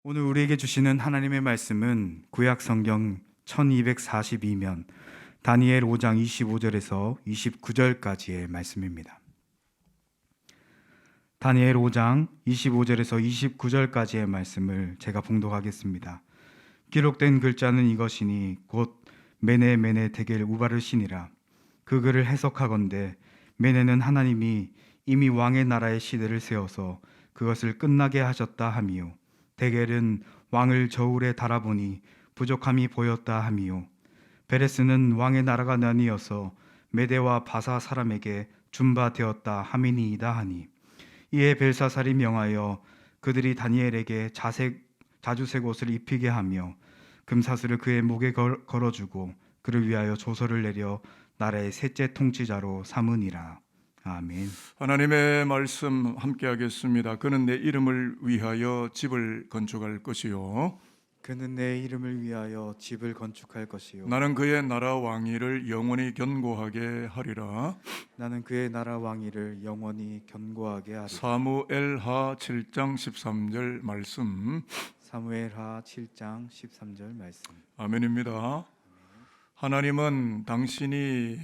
오늘 우리에게 주시는 하나님의 말씀은 구약 성경 1242면 다니엘 5장 25절에서 29절까지의 말씀입니다. 다니엘 5장 25절에서 29절까지의 말씀을 제가 봉독하겠습니다. 기록된 글자는 이것이니 곧 메네 메네 데겔 우바르시니라. 그 글을 해석하건대 메네는 하나님이 이미 왕의 나라의 시대를 세워서 그것을 끝나게 하셨다 함이요, 데겔은 왕을 저울에 달아보니 부족함이 보였다 함이요, 베레스는 왕의 나라가 나뉘어서 메대와 바사 사람에게 준바되었다 함이니이다 하니, 이에 벨사살이 명하여 그들이 다니엘에게 자주색 옷을 입히게 하며 금사슬을 그의 목에 걸어주고 그를 위하여 조서를 내려 나라의 셋째 통치자로 삼으니라. 아멘. 하나님의 말씀 함께 하겠습니다. 그는 내 이름을 위하여 집을 건축할 것이요, 그는 내 이름을 위하여 집을 건축할 것이요, 나는 그의 나라 왕위를 영원히 견고하게 하리라. 나는 그의 나라 왕위를 영원히 견고하게 하리라. 사무엘하 7장 13절 말씀. 사무엘하 7장 13절 말씀. 아멘입니다. 하나님은 당신이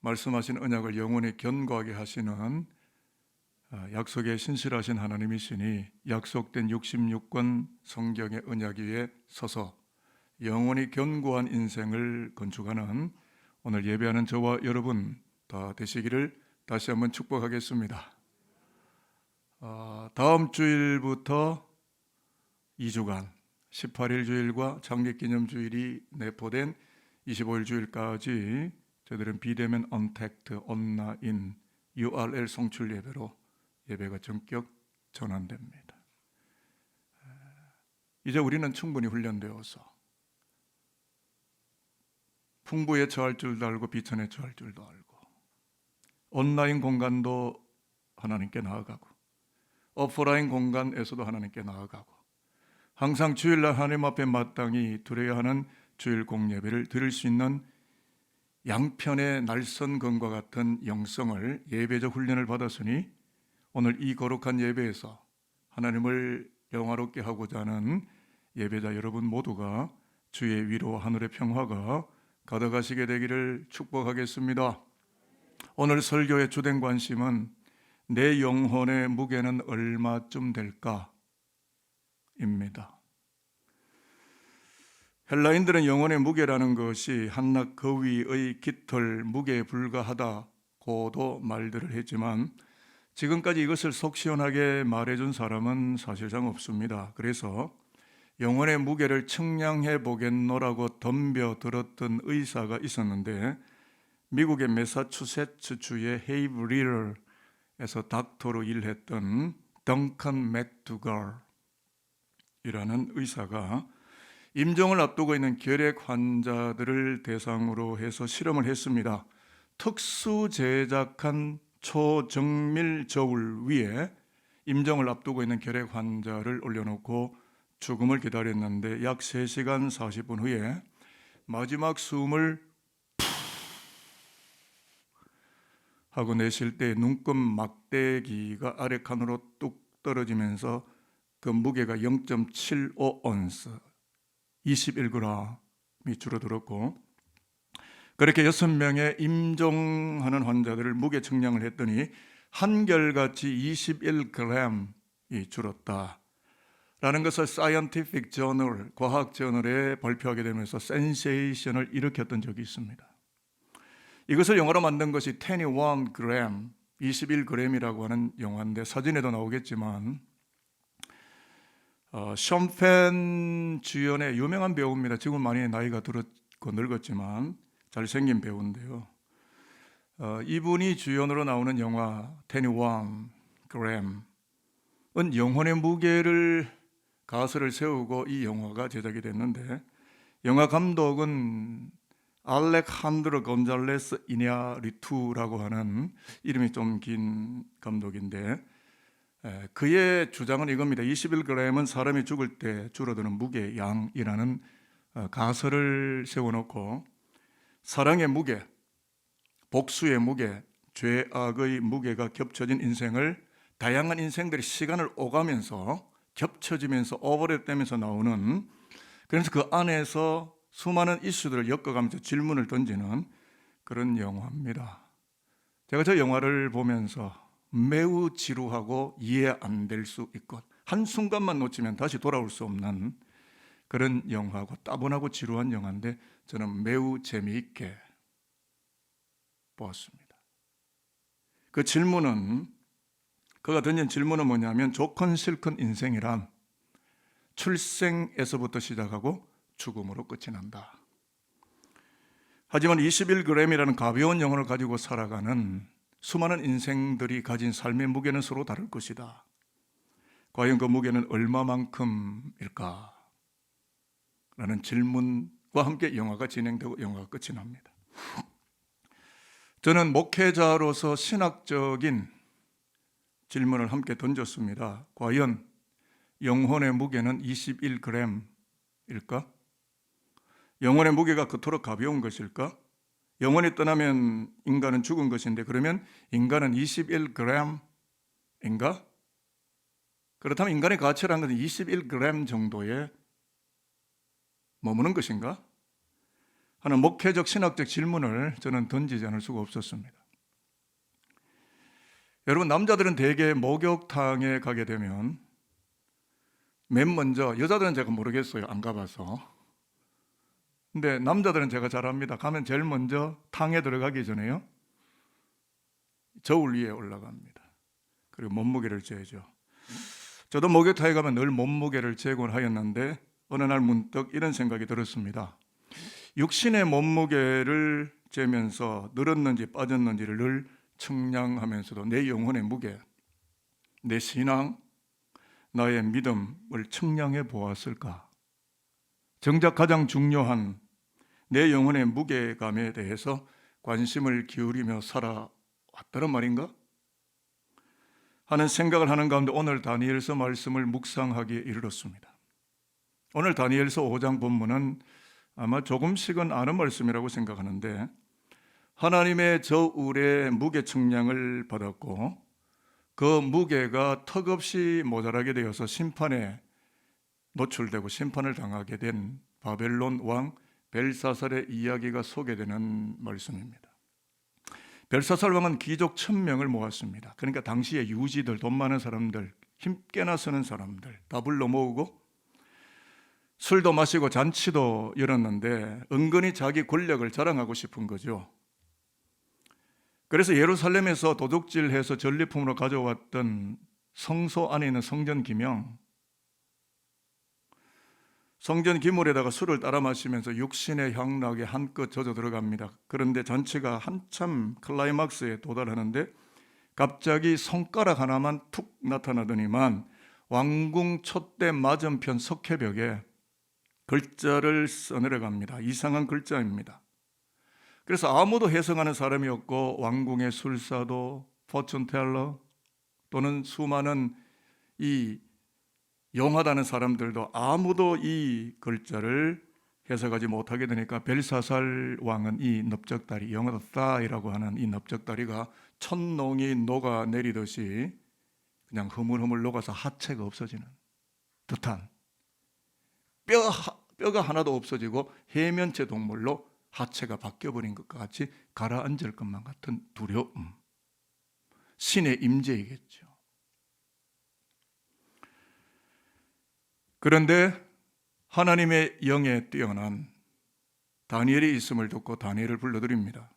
말씀하신 언약을 영원히 견고하게 하시는 약속에 신실하신 하나님이시니, 약속된 66권 성경의 언약 위에 서서 영원히 견고한 인생을 건축하는 오늘 예배하는 저와 여러분 다 되시기를 다시 한번 축복하겠습니다. 다음 주일부터 2주간 18일 주일과 장례기념주일이 내포된 25일 주일까지 저희들은 비대면 언택트 온라인 URL 송출 예배로 예배가 전격 전환됩니다. 이제 우리는 충분히 훈련되어서 풍부에 처할 줄도 알고 비천에 처할 줄도 알고 온라인 공간도 하나님께 나아가고 오프라인 공간에서도 하나님께 나아가고 항상 주일날 하나님 앞에 마땅히 드려야 하는 주일 공예배를 드릴 수 있는 양편의 날선 검과 같은 영성을, 예배적 훈련을 받았으니 오늘 이 거룩한 예배에서 하나님을 영화롭게 하고자 하는 예배자 여러분 모두가 주의 위로와 하늘의 평화가 가득하시게 되기를 축복하겠습니다. 오늘 설교의 주된 관심은 내 영혼의 무게는 얼마쯤 될까? 입니다. 헬라인들은 영혼의 무게라는 것이 한낱 거위의 깃털 무게에 불과하다고도 말들을 했지만 지금까지 이것을 속 시원하게 말해준 사람은 사실상 없습니다. 그래서 영혼의 무게를 측량해 보겠노라고 덤벼들었던 의사가 있었는데, 미국의 매사추세츠주의 헤이브리럴에서 닥터로 일했던 덩컨 맥두걸이라는 의사가 임종을 앞두고 있는 결핵 환자들을 대상으로 해서 실험을 했습니다. 특수 제작한 초정밀 저울 위에 임종을 앞두고 있는 결핵 환자를 올려놓고 죽음을 기다렸는데 약 3시간 40분 후에 마지막 숨을 하고 내쉴 때 눈금 막대기가 아래 칸으로 뚝 떨어지면서 그 무게가 0.75온스 21g이 줄어들었고, 그렇게 6명의 임종하는 환자들을 무게 측량을 했더니 한결같이 21g이 줄었다라는 것을 사이언티픽 저널, 과학 저널에 발표하게 되면서 센세이션을 일으켰던 적이 있습니다. 이것을 영어로 만든 것이 21g, 21g이라고 하는 영화인데 사진에도 나오겠지만 션펜 주연의 유명한 배우입니다. 지금 많이 나이가 들었고 늙었지만 잘생긴 배우인데요. 이분이 주연으로 나오는 영화 21g은 영혼의 무게를 가설을 세우고 이 영화가 제작이 됐는데, 영화 감독은 알레칸드로 건잘레스 이냐리투라고 하는 이름이 좀 긴 감독인데, 그의 주장은 이겁니다. 21g은 사람이 죽을 때 줄어드는 무게 양이라는 가설을 세워놓고 사랑의 무게, 복수의 무게, 죄악의 무게가 겹쳐진 인생을 다양한 인생들이 시간을 오가면서 겹쳐지면서 오버랩되면서 나오는, 그래서 그 안에서 수많은 이슈들을 엮어가면서 질문을 던지는 그런 영화입니다. 제가 저 영화를 보면서 매우 지루하고 이해 안 될 수 있고 한순간만 놓치면 다시 돌아올 수 없는 그런 영화고 따분하고 지루한 영화인데 저는 매우 재미있게 보았습니다. 그 질문은, 그가 던진 질문은 뭐냐면 좋건 싫건 인생이란 출생에서부터 시작하고 죽음으로 끝이 난다. 하지만 21g이라는 가벼운 영혼을 가지고 살아가는 수많은 인생들이 가진 삶의 무게는 서로 다를 것이다. 과연 그 무게는 얼마만큼일까? 라는 질문과 함께 영화가 진행되고 영화가 끝이 납니다. 저는 목회자로서 신학적인 질문을 함께 던졌습니다. 과연 영혼의 무게는 21g일까? 영혼의 무게가 그토록 가벼운 것일까? 영혼이 떠나면 인간은 죽은 것인데 그러면 인간은 21g인가? 그렇다면 인간의 가치라는 것은 21g 정도에 머무는 것인가? 하는 목회적 신학적 질문을 저는 던지지 않을 수가 없었습니다. 여러분, 남자들은 대개 목욕탕에 가게 되면 맨 먼저, 여자들은 제가 모르겠어요, 안 가봐서. 근데 남자들은 제가 잘 압니다. 가면 제일 먼저 탕에 들어가기 전에요, 저울 위에 올라갑니다. 그리고 몸무게를 재죠. 저도 목욕탕에 가면 늘 몸무게를 재곤 하였는데 어느 날 문득 이런 생각이 들었습니다. 육신의 몸무게를 재면서 늘었는지 빠졌는지를 늘 측량하면서도 내 영혼의 무게, 내 신앙, 나의 믿음을 측량해 보았을까? 정작 가장 중요한 내 영혼의 무게감에 대해서 관심을 기울이며 살아왔다는 말인가? 하는 생각을 하는 가운데 오늘 다니엘서 말씀을 묵상하기에 이르렀습니다. 오늘 다니엘서 5장 본문은 아마 조금씩은 아는 말씀이라고 생각하는데, 하나님의 저울의 무게 측량을 받았고 그 무게가 턱없이 모자라게 되어서 심판에 노출되고 심판을 당하게 된 바벨론 왕 벨사살의 이야기가 소개되는 말씀입니다. 벨사살 왕은 귀족 1000명을 모았습니다. 그러니까 당시의 유지들, 돈 많은 사람들, 힘께나 쓰는 사람들 다 불러 모으고 술도 마시고 잔치도 열었는데 은근히 자기 권력을 자랑하고 싶은 거죠. 그래서 예루살렘에서 도둑질해서 전리품으로 가져왔던 성소 안에 있는 성전 기명, 성전 기물에다가 술을 따라 마시면서 육신의 향락에 한껏 젖어 들어갑니다. 그런데 잔치가 한참 클라이막스에 도달하는데 갑자기 손가락 하나만 툭 나타나더니만 왕궁 촛대 맞은편 석회벽에 글자를 써내려갑니다. 이상한 글자입니다. 그래서 아무도 해석하는 사람이 없고 왕궁의 술사도, 포춘텔러 또는 수많은 이 용하다는 사람들도 아무도 이 글자를 해석하지 못하게 되니까 벨사살 왕은 이 넓적다리, 영어로 thigh라고 하는 이 넓적다리가 천농이 녹아내리듯이 그냥 흐물흐물 녹아서 하체가 없어지는 듯한, 뼈가 하나도 없어지고 해면체 동물로 하체가 바뀌어버린 것과 같이 가라앉을 것만 같은 두려움, 신의 임재이겠죠. 그런데 하나님의 영에 뛰어난 다니엘이 있음을 듣고 다니엘을 불러드립니다.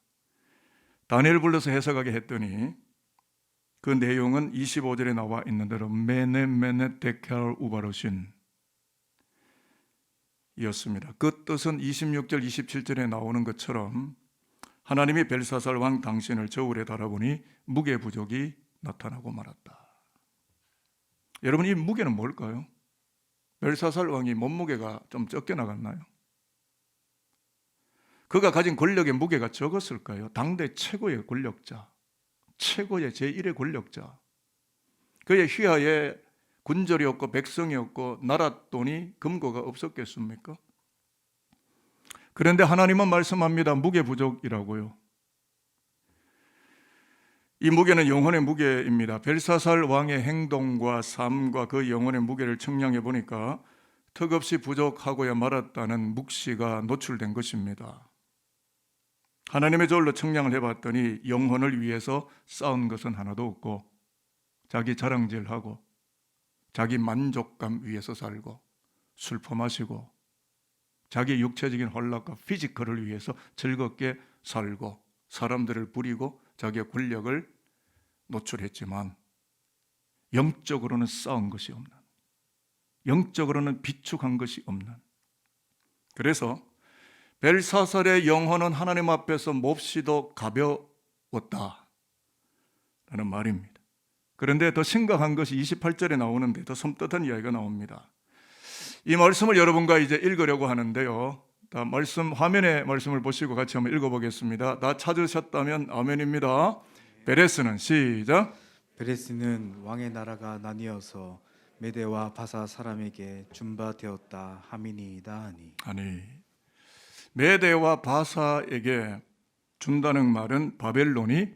다니엘을 불러서 해석하게 했더니 그 내용은 25절에 나와 있는 대로 메네 데켈 우바르신 이었습니다. 그 뜻은 26절 27절에 나오는 것처럼 하나님이 벨사살 왕 당신을 저울에 달아보니 무게 부족이 나타나고 말았다. 여러분, 이 무게는 뭘까요? 벨사살 왕이 몸무게가 좀 적게 나갔나요? 그가 가진 권력의 무게가 적었을까요? 당대 최고의 권력자, 최고의 제1의 권력자, 그의 휘하에 군절이 없고 백성이 없고 나라 돈이 금고가 없었겠습니까? 그런데 하나님은 말씀합니다. 무게 부족이라고요. 이 무게는 영혼의 무게입니다. 벨사살 왕의 행동과 삶과 그 영혼의 무게를 측량해 보니까 턱없이 부족하고야 말았다는 묵시가 노출된 것입니다. 하나님의 저울로 측량을 해봤더니 영혼을 위해서 쌓은 것은 하나도 없고 자기 자랑질하고 자기 만족감 위해서 살고 술 퍼마시고 자기 육체적인 혼락과 피지컬을 위해서 즐겁게 살고 사람들을 부리고 자기의 권력을 노출했지만 영적으로는 쌓은 것이 없는, 영적으로는 비축한 것이 없는, 그래서 벨사살의 영혼은 하나님 앞에서 몹시도 가벼웠다라는 말입니다. 그런데 더 심각한 것이 28절에 나오는데 더 섬뜩한 이야기가 나옵니다. 이 말씀을 여러분과 이제 읽으려고 하는데요. 다 화면에 말씀을 보시고 같이 한번 읽어보겠습니다. 다 찾으셨다면 아멘입니다. 베레스는 시작. 베레스는 왕의 나라가 나뉘어서 메대와 바사 사람에게 준바되었다 함이니이다 하니. 아니, 메대와 바사에게 준다는 말은 바벨론이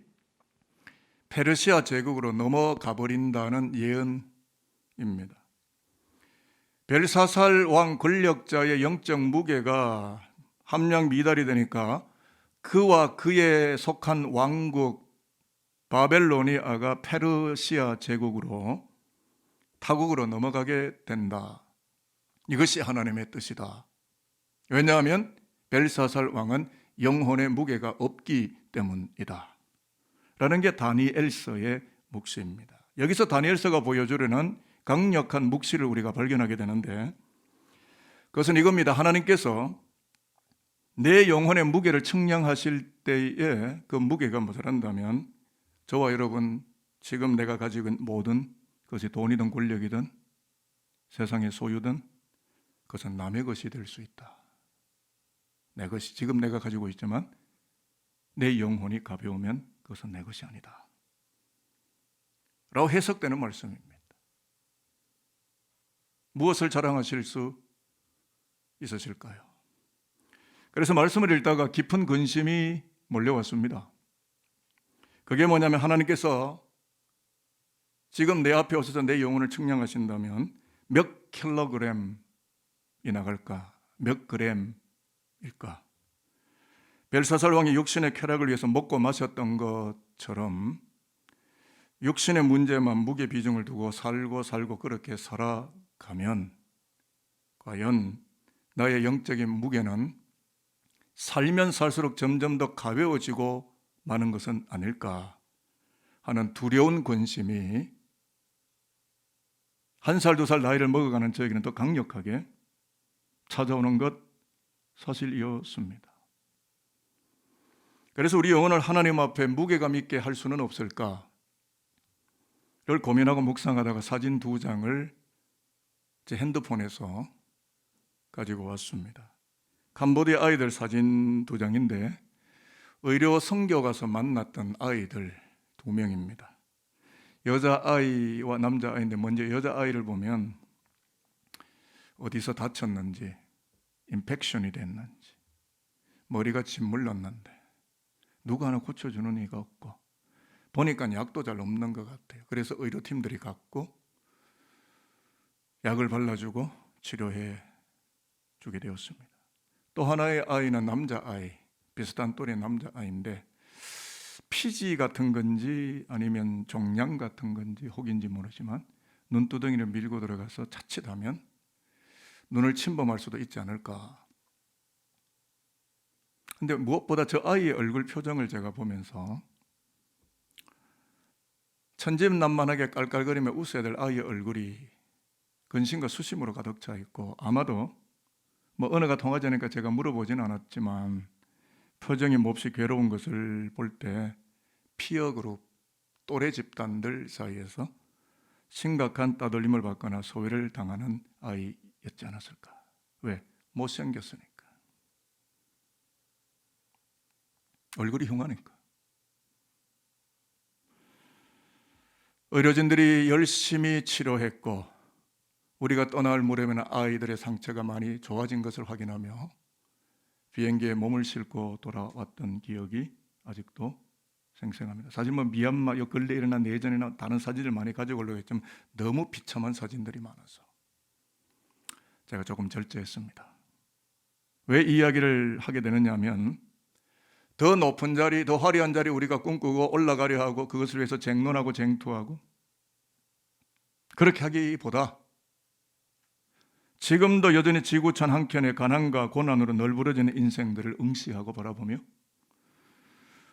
페르시아 제국으로 넘어가 버린다는 예언입니다. 벨사살 왕 권력자의 영적 무게가 함량 미달이 되니까 그와 그에 속한 왕국 바벨로니아가 페르시아 제국으로 타국으로 넘어가게 된다. 이것이 하나님의 뜻이다. 왜냐하면 벨사살 왕은 영혼의 무게가 없기 때문이다 라는 게 다니엘서의 묵시입니다. 여기서 다니엘서가 보여주려는 강력한 묵시를 우리가 발견하게 되는데 그것은 이겁니다. 하나님께서 내 영혼의 무게를 측량하실 때에 그 무게가 무엇이란다면 저와 여러분 지금 내가 가지고 있는 모든 그것이 돈이든 권력이든 세상의 소유든 그것은 남의 것이 될 수 있다. 내 것이 지금 내가 가지고 있지만 내 영혼이 가벼우면 그것은 내 것이 아니다 라고 해석되는 말씀입니다. 무엇을 자랑하실 수 있으실까요? 그래서 말씀을 읽다가 깊은 근심이 몰려왔습니다. 그게 뭐냐면 하나님께서 지금 내 앞에 오셔서 내 영혼을 측량하신다면 몇 킬로그램이 나갈까? 몇 그램일까? 벨사살 왕이 육신의 쾌락을 위해서 먹고 마셨던 것처럼 육신의 문제만 무게 비중을 두고 살고 그렇게 살아가면 과연 나의 영적인 무게는 살면 살수록 점점 더 가벼워지고 마는 것은 아닐까 하는 두려운 근심이 한 살, 두 살 나이를 먹어가는 저에게는 더 강력하게 찾아오는 것 사실이었습니다. 그래서 우리 영혼을 하나님 앞에 무게감 있게 할 수는 없을까를 고민하고 묵상하다가 사진 2장을 제 핸드폰에서 가지고 왔습니다. 캄보디아 아이들 사진 2장인데 의료 선교 가서 만났던 아이들 2명입니다. 여자아이와 남자아이인데 먼저 여자아이를 보면 어디서 다쳤는지 인펙션이 됐는지 머리가 짓물렀는데 누가 하나 고쳐주는 이가 없고 보니까 약도 잘 없는 것 같아요. 그래서 의료팀들이 갔고 약을 발라주고 치료해 주게 되었습니다. 또 하나의 아이는 남자아이, 비슷한 또래 남자아이인데 피지 같은 건지 아니면 종양 같은 건지 혹인지 모르지만 눈두덩이를 밀고 들어가서 자칫하면 눈을 침범할 수도 있지 않을까. 근데 무엇보다 저 아이의 얼굴 표정을 제가 보면서 천진난만하게 깔깔거리며 웃어야 될 아이의 얼굴이 근심과 수심으로 가득 차 있고 아마도 언어가 통하지 않으니까 제가 물어보진 않았지만 표정이 몹시 괴로운 것을 볼 때 피어 그룹, 또래 집단들 사이에서 심각한 따돌림을 받거나 소외를 당하는 아이였지 않았을까. 왜? 못생겼으니까. 얼굴이 흉하니까. 의료진들이 열심히 치료했고 우리가 떠날 무렵에는 아이들의 상처가 많이 좋아진 것을 확인하며 비행기에 몸을 싣고 돌아왔던 기억이 아직도 생생합니다. 사실 뭐 미얀마 요 근래 일어난 내전이나 다른 사진을 많이 가지고 오려고 했지만 너무 비참한 사진들이 많아서 제가 조금 절제했습니다. 왜 이야기를 하게 되느냐 하면 더 높은 자리, 더 화려한 자리 우리가 꿈꾸고 올라가려 하고 그것을 위해서 쟁론하고 쟁투하고 그렇게 하기보다 지금도 여전히 지구촌 한켠의 가난과 고난으로 널브러지는 인생들을 응시하고 바라보며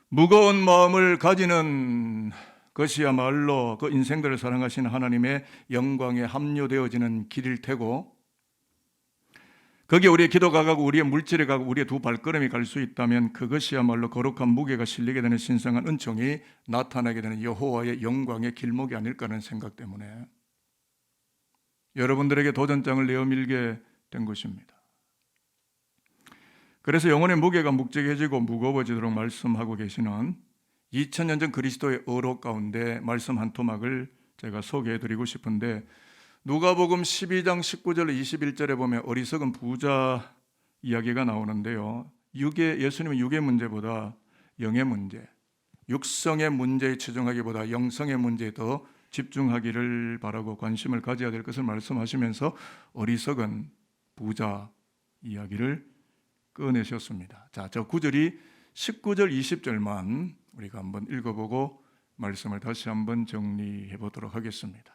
무거운 마음을 가지는 것이야말로 그 인생들을 사랑하시는 하나님의 영광에 합류되어지는 길일 테고 거기에 우리의 기도가 가고 우리의 물질이 가고 우리의 두 발걸음이 갈 수 있다면 그것이야말로 거룩한 무게가 실리게 되는 신성한 은총이 나타나게 되는 여호와의 영광의 길목이 아닐까라는 생각 때문에 여러분들에게 도전장을 내어밀게 된 것입니다. 그래서 영혼의 무게가 묵직해지고 무거워지도록 말씀하고 계시는 2000년 전 그리스도의 어록 가운데 말씀 한 토막을 제가 소개해드리고 싶은데 누가복음 12장 19절 21절에 보면 어리석은 부자 이야기가 나오는데요. 예수님은 육의 문제보다 영의 문제, 육성의 문제에 치중하기보다 영성의 문제에 더 집중하기를 바라고 관심을 가져야 될 것을 말씀하시면서 어리석은 부자 이야기를 꺼내셨습니다. 자, 저 구절이 19절 20절만 우리가 한번 읽어보고 말씀을 다시 한번 정리해 보도록 하겠습니다.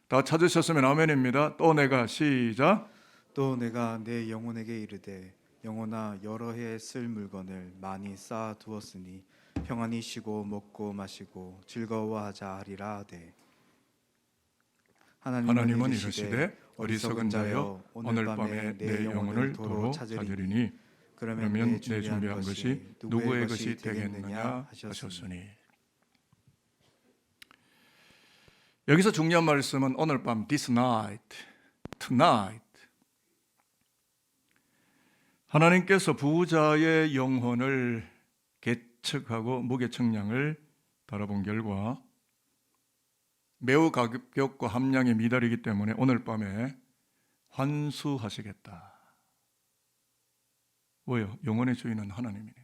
다 찾으셨으면 아멘입니다. 또 내가 시작. 또 내가 내 영혼에게 이르되 영혼아 여러 해 쓸 물건을 많이 쌓아 두었으니 평안히 쉬고 먹고 마시고 즐거워하자 하리라 하되 하나님은 이르시되 어리석은 자여 오늘 밤에 내 영혼을 도로 찾으리니 그러면 내 준비한 것이 누구의 것이 되겠느냐 하셨으니. 여기서 중요한 말씀은 오늘 밤 this night, tonight 하나님께서 부자의 영혼을 계측하고 무게청량을 바라본 결과 매우 가격과 함량의 미달이기 때문에 오늘 밤에 환수하시겠다. 왜요? 영혼의 주인은 하나님이니까.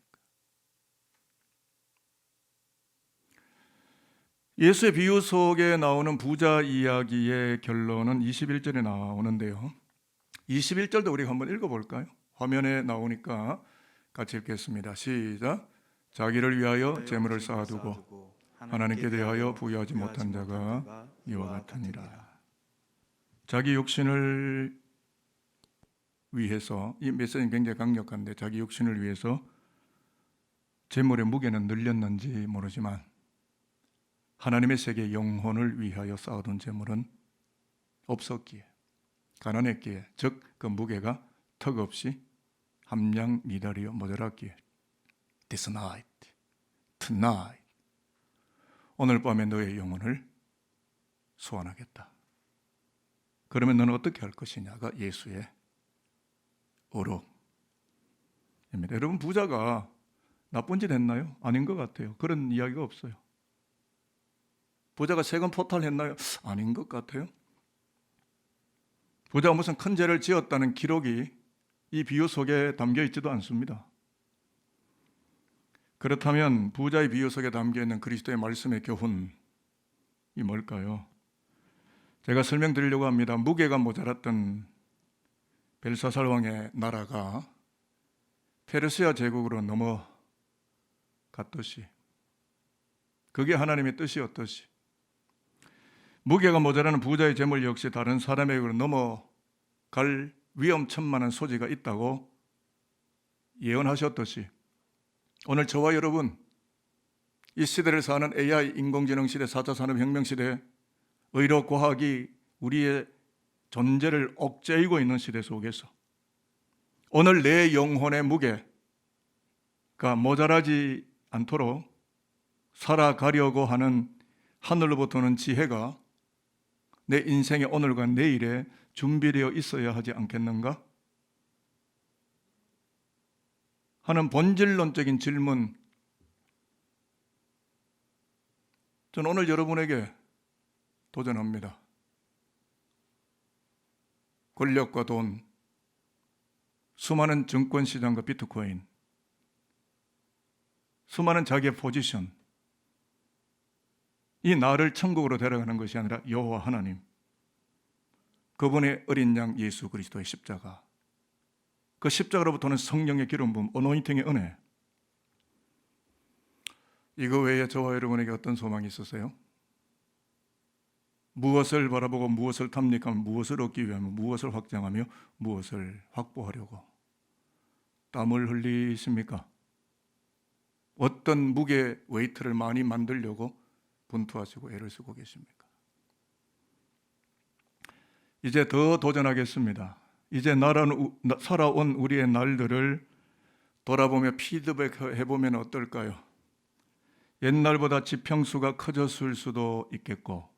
예수의 비유 속에 나오는 부자 이야기의 결론은 21절에 나오는데요. 21절도 우리가 한번 읽어볼까요? 화면에 나오니까 같이 읽겠습니다. 시작. 자기를 위하여 재물을 쌓아두고 하나님께 대하여 부여하지 못한 자가 이와 같으니라. 자기 욕심을 위해서, 이 메시지는 굉장히 강력한데 자기 욕심을 위해서 재물의 무게는 늘렸는지 모르지만 하나님의 세계 영혼을 위하여 쌓아둔 재물은 없었기에, 가난했기에, 즉 그 무게가 턱없이 함량 미달이여 모자랐기에 This night, tonight 오늘 밤에 너의 영혼을 소환하겠다. 그러면 너는 어떻게 할 것이냐가 예수의 어록입니다. 여러분, 부자가 나쁜 짓 했나요? 아닌 것 같아요. 그런 이야기가 없어요. 부자가 세금 포탈했나요? 아닌 것 같아요. 부자가 무슨 큰 죄를 지었다는 기록이 이 비유 속에 담겨 있지도 않습니다. 그렇다면 부자의 비유 속에 담겨 있는 그리스도의 말씀의 교훈이 뭘까요? 제가 설명드리려고 합니다. 무게가 모자랐던 벨사살 왕의 나라가 페르시아 제국으로 넘어갔듯이, 그게 하나님의 뜻이었듯이 무게가 모자라는 부자의 재물 역시 다른 사람에게로 넘어갈 위험천만한 소지가 있다고 예언하셨듯이 오늘 저와 여러분, 이 시대를 사는 AI 인공지능 시대, 4차 산업혁명 시대, 의료 과학이 우리의 존재를 억제이고 있는 시대 속에서 오늘 내 영혼의 무게가 모자라지 않도록 살아가려고 하는 하늘로부터는 지혜가 내 인생의 오늘과 내일에 준비되어 있어야 하지 않겠는가? 하는 본질론적인 질문, 저는 오늘 여러분에게 도전합니다. 권력과 돈, 수많은 증권시장과 비트코인, 수많은 자기의 포지션, 이 나를 천국으로 데려가는 것이 아니라 여호와 하나님, 그분의 어린 양 예수 그리스도의 십자가, 그 십자가로부터는 성령의 기름 부음, 어노인팅의 은혜. 이거 외에 저와 여러분에게 어떤 소망이 있으세요? 무엇을 바라보고 무엇을 탐닉하며 무엇을 얻기 위하며 무엇을 확장하며 무엇을 확보하려고 땀을 흘리십니까? 어떤 무게 웨이트를 많이 만들려고 분투하시고 애를 쓰고 계십니까? 이제 더 도전하겠습니다. 이제 살아온 우리의 날들을 돌아보며 피드백해보면 어떨까요? 옛날보다 지평수가 커졌을 수도 있겠고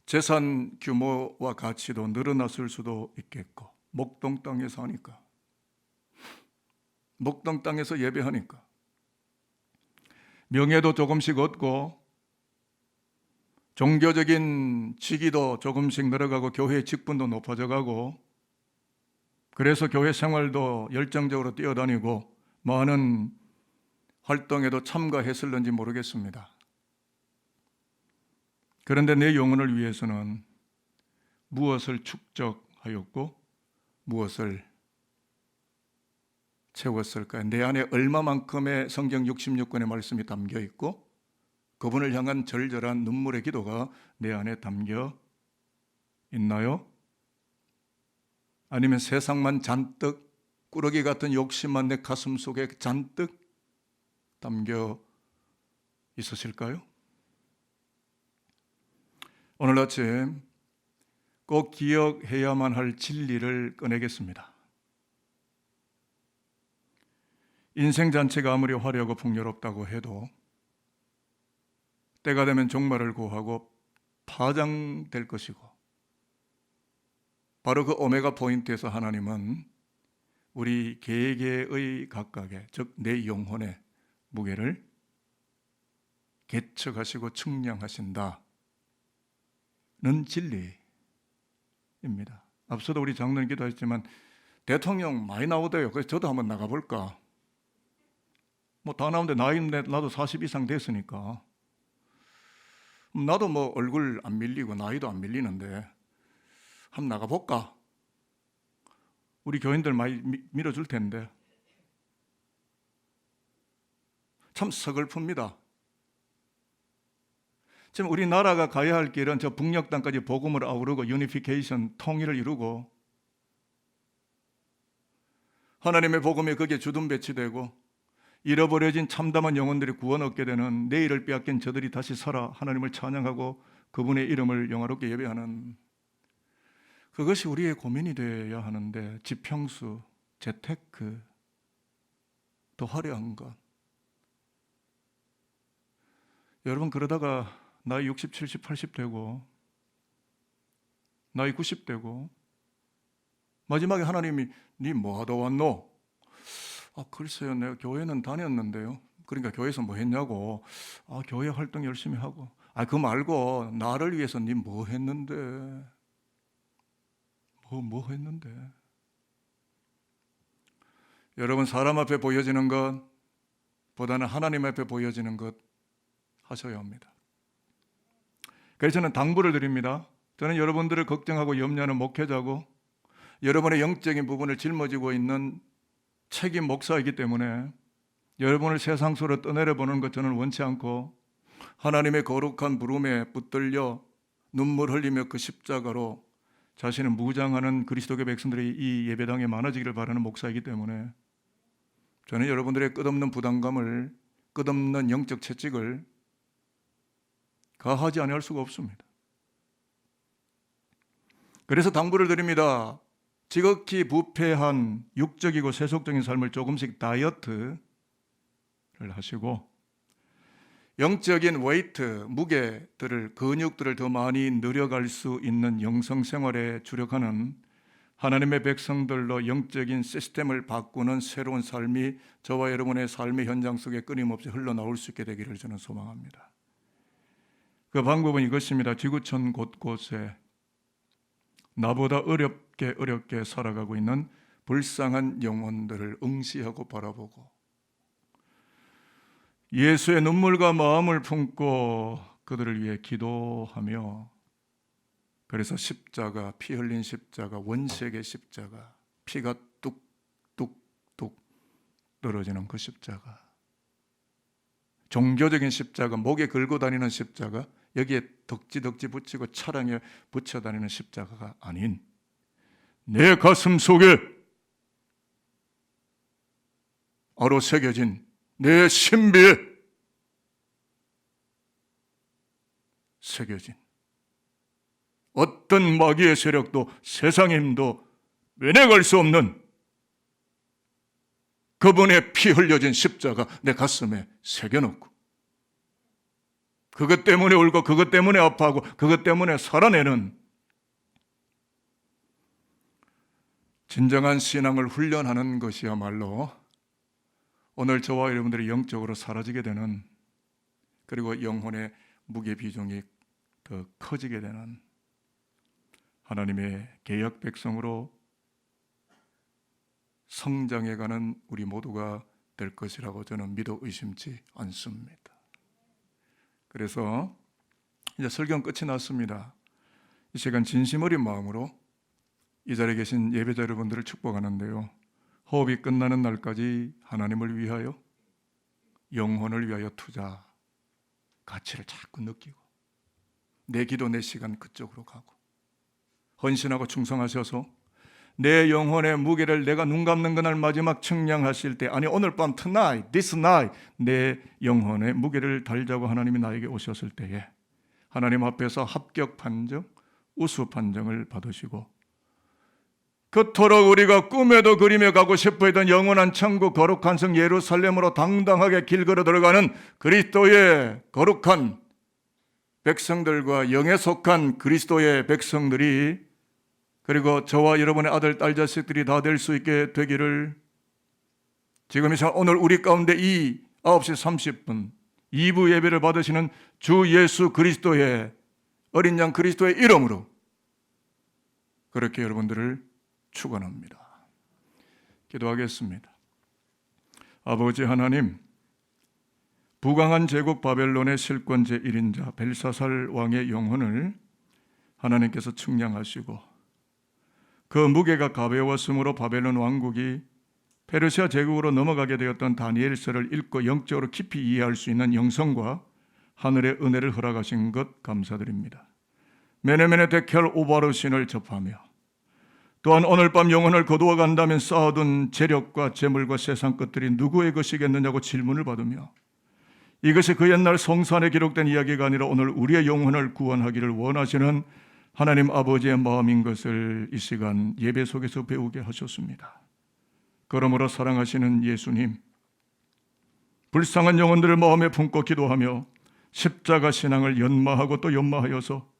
재산 규모와 가치도 늘어났을 수도 있겠고, 목동 땅에서 하니까, 목동 땅에서 예배하니까 명예도 조금씩 얻고 종교적인 직위도 조금씩 늘어가고 교회의 직분도 높아져 가고, 그래서 교회 생활도 열정적으로 뛰어다니고 많은 활동에도 참가했을는지 모르겠습니다. 그런데 내 영혼을 위해서는 무엇을 축적하였고 무엇을 채웠을까요? 내 안에 얼마만큼의 성경 66권의 말씀이 담겨 있고 그분을 향한 절절한 눈물의 기도가 내 안에 담겨 있나요? 아니면 세상만 잔뜩, 꾸러기 같은 욕심만 내 가슴 속에 잔뜩 담겨 있으실까요? 오늘 아침 꼭 기억해야만 할 진리를 꺼내겠습니다. 인생 자체가 아무리 화려하고 풍요롭다고 해도 때가 되면 종말을 고하고 파장될 것이고, 바로 그 오메가 포인트에서 하나님은 우리 개개의 각각의, 즉 내 영혼의 무게를 개척하시고 측량하신다 는 진리입니다. 앞서도 우리 장로님 기도했지만 대통령 많이 나오대요. 그래서 저도 한번 나가볼까. 뭐 다 나오는데 나이인데 나도 40 이상 됐으니까 나도 뭐 얼굴 안 밀리고 나이도 안 밀리는데 한번 나가볼까. 우리 교인들 많이 밀어줄 텐데. 참 서글픕니다. 지금 우리나라가 가야 할 길은 저 북녘 땅까지 복음을 아우르고 유니피케이션, 통일을 이루고 하나님의 복음이 거기에 주둔 배치되고 잃어버려진 참담한 영혼들이 구원 얻게 되는, 내일을 빼앗긴 저들이 다시 살아 하나님을 찬양하고 그분의 이름을 영화롭게 예배하는, 그것이 우리의 고민이 되어야 하는데 지평수, 재테크, 더 화려한 것. 여러분, 그러다가 나이 60, 70, 80 되고 나이 90 되고 마지막에 하나님이 니 뭐 하다 왔노? 글쎄요, 내가 교회는 다녔는데요. 그러니까 교회에서 뭐 했냐고. 교회 활동 열심히 하고. 그거 말고 나를 위해서 니 뭐 했는데? 뭐 했는데? 여러분, 사람 앞에 보여지는 것보다는 하나님 앞에 보여지는 것 하셔야 합니다. 그래서 저는 당부를 드립니다. 저는 여러분들을 걱정하고 염려하는 목회자고 여러분의 영적인 부분을 짊어지고 있는 책임 목사이기 때문에 여러분을 세상 속으로 떠내려보는 것 저는 원치 않고, 하나님의 거룩한 부름에 붙들려 눈물 흘리며 그 십자가로 자신을 무장하는 그리스도교 백성들이 이 예배당에 많아지기를 바라는 목사이기 때문에 저는 여러분들의 끝없는 부담감을, 끝없는 영적 채찍을 가하지 아니할 수가 없습니다. 그래서 당부를 드립니다. 지극히 부패한 육적이고 세속적인 삶을 조금씩 다이어트를 하시고 영적인 웨이트, 무게들을, 근육들을 더 많이 늘려갈 수 있는 영성생활에 주력하는 하나님의 백성들로 영적인 시스템을 바꾸는 새로운 삶이 저와 여러분의 삶의 현장 속에 끊임없이 흘러나올 수 있게 되기를 저는 소망합니다. 그 방법은 이것입니다. 지구촌 곳곳에 나보다 어렵게 살아가고 있는 불쌍한 영혼들을 응시하고 바라보고 예수의 눈물과 마음을 품고 그들을 위해 기도하며, 그래서 십자가, 피 흘린 십자가, 원색의 십자가, 피가 뚝뚝뚝 떨어지는 그 십자가, 종교적인 십자가, 목에 걸고 다니는 십자가, 여기에 덕지덕지 붙이고 차량에 붙여 다니는 십자가가 아닌 내 가슴 속에 아로 새겨진 내 신비에 새겨진 어떤 마귀의 세력도 세상의 힘도 면해갈 수 없는 그분의 피 흘려진 십자가 내 가슴에 새겨놓고, 그것 때문에 울고 그것 때문에 아파하고 그것 때문에 살아내는 진정한 신앙을 훈련하는 것이야말로 오늘 저와 여러분들이 영적으로 사라지게 되는, 그리고 영혼의 무게 비중이 더 커지게 되는 하나님의 계약 백성으로 성장해가는 우리 모두가 될 것이라고 저는 믿어 의심치 않습니다. 그래서 이제 설경 끝이 났습니다. 이 시간 진심 어린 마음으로 이 자리에 계신 예배자 여러분들을 축복하는데요, 호흡이 끝나는 날까지 하나님을 위하여, 영혼을 위하여 투자 가치를 자꾸 느끼고 내 기도 내 시간 그쪽으로 가고 헌신하고 충성하셔서 내 영혼의 무게를 내가 눈 감는 그날 마지막 측량하실 때, 아니 오늘 밤 tonight, this night 내 영혼의 무게를 달자고 하나님이 나에게 오셨을 때에 하나님 앞에서 합격 판정, 우수 판정을 받으시고, 그토록 우리가 꿈에도 그리며 가고 싶어 했던 영원한 천국 거룩한 성 예루살렘으로 당당하게 길 걸어 들어가는 그리스도의 거룩한 백성들과 영에 속한 그리스도의 백성들이, 그리고 저와 여러분의 아들, 딸, 자식들이 다 될 수 있게 되기를 지금 이 시간 오늘 우리 가운데 이 9시 30분 2부 예배를 받으시는 주 예수 그리스도의 어린 양 그리스도의 이름으로 그렇게 여러분들을 축원합니다. 기도하겠습니다. 아버지 하나님, 부강한 제국 바벨론의 실권 제1인자 벨사살 왕의 영혼을 하나님께서 측량하시고 그 무게가 가벼웠으므로 바벨론 왕국이 페르시아 제국으로 넘어가게 되었던 다니엘서를 읽고 영적으로 깊이 이해할 수 있는 영성과 하늘의 은혜를 허락하신 것 감사드립니다. 메네메네 데켈 오바르신을 접하며 또한 오늘 밤 영혼을 거두어 간다면 쌓아둔 재력과 재물과 세상 것들이 누구의 것이겠느냐고 질문을 받으며, 이것이 그 옛날 성서 안에 기록된 이야기가 아니라 오늘 우리의 영혼을 구원하기를 원하시는 하나님 아버지의 마음인 것을 이 시간 예배 속에서 배우게 하셨습니다. 그러므로 사랑하시는 예수님, 불쌍한 영혼들을 마음에 품고 기도하며 십자가 신앙을 연마하고 또 연마하여서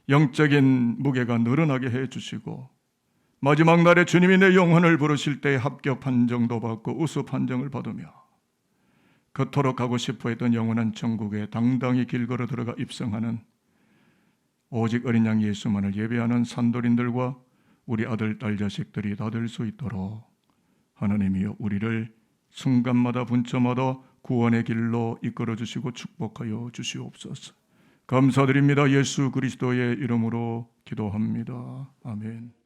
영적인 무게가 늘어나게 해주시고, 마지막 날에 주님이 내 영혼을 부르실 때 합격 판정도 받고 우수 판정을 받으며 그토록 가고 싶어 했던 영원한 천국에 당당히 길 걸어 들어가 입성하는 오직 어린 양 예수만을 예배하는 산돌인들과 우리 아들, 딸, 자식들이 다 될 수 있도록 하나님이여 우리를 순간마다 분초마다 구원의 길로 이끌어 주시고 축복하여 주시옵소서. 감사드립니다. 예수 그리스도의 이름으로 기도합니다. 아멘.